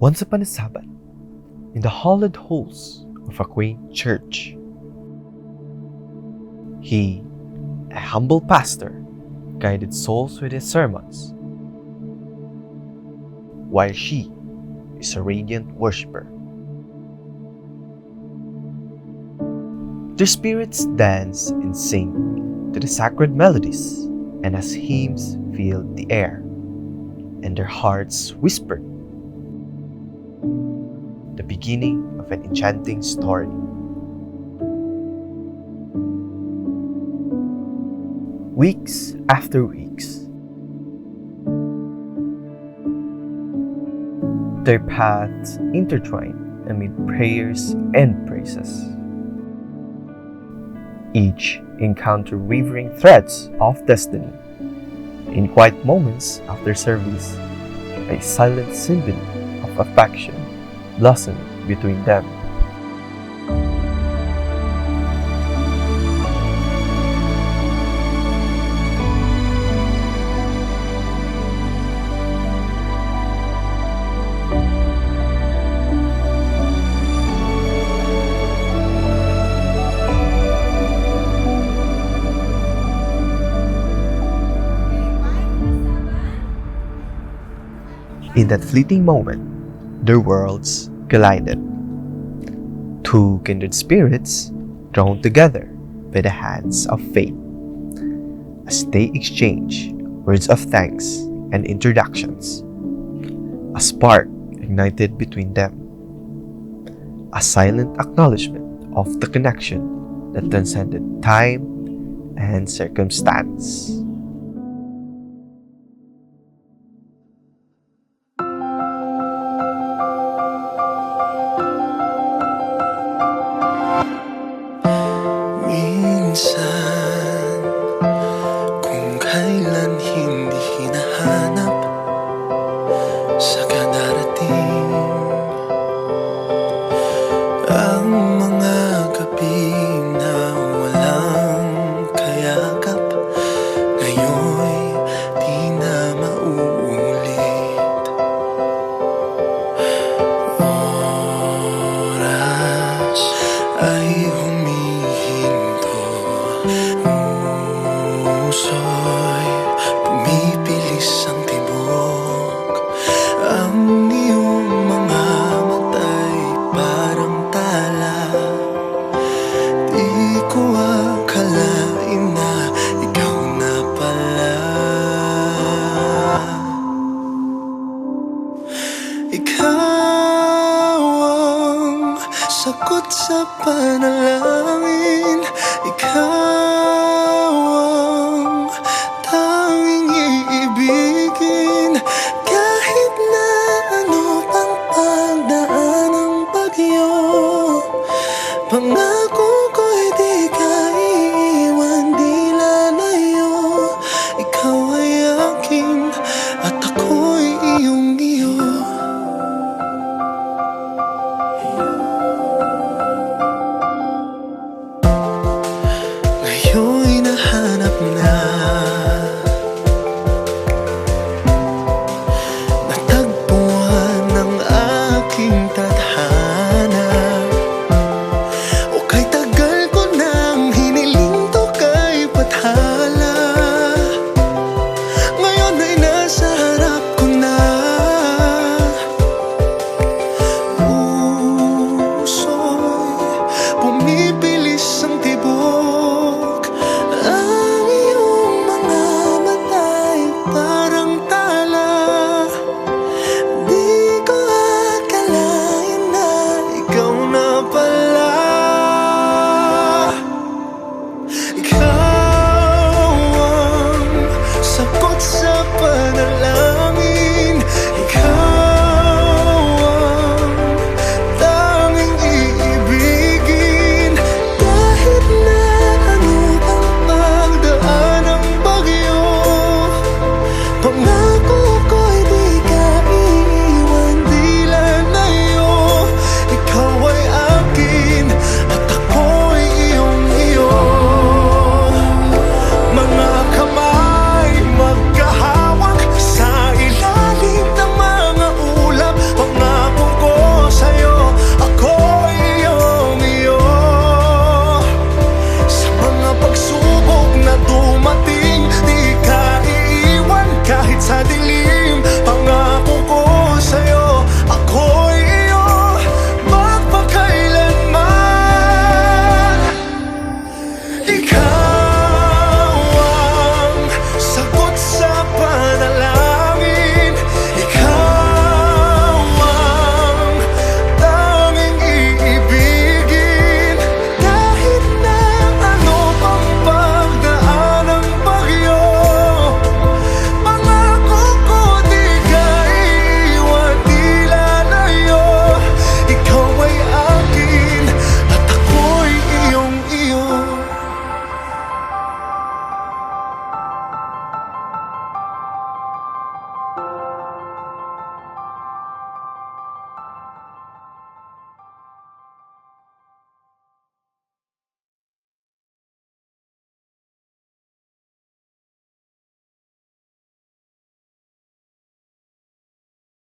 Once upon a Sabbath, in the hallowed halls of a quaint church, he, a humble pastor, guided souls with his sermons, while she is a radiant worshiper. Their spirits dance and sing to the sacred melodies, and as hymns filled the air, and their hearts whispered the beginning of an enchanting story. Weeks after weeks, their paths intertwined amid prayers and praises. Each encounter weaving threads of destiny. In quiet moments after service, a silent symphony of affection blossomed between them. In that fleeting moment, their worlds collided. Two kindred spirits drawn together by the hands of fate, as they exchange words of thanks and introductions. A spark ignited between them, a silent acknowledgement of the connection that transcended time and circumstance. Minsan, kung kailan hindi hinahanap sa kadarating, ang mga gabi na walang kayakap, ngayon'y di na mauulit. Oras ay puso'y pumipilis ang tibok. Ang iyong mga mata'y parang tala. Di ko akalain na ikaw na pala. Ikaw ang sagot sa panalangin. Ikaw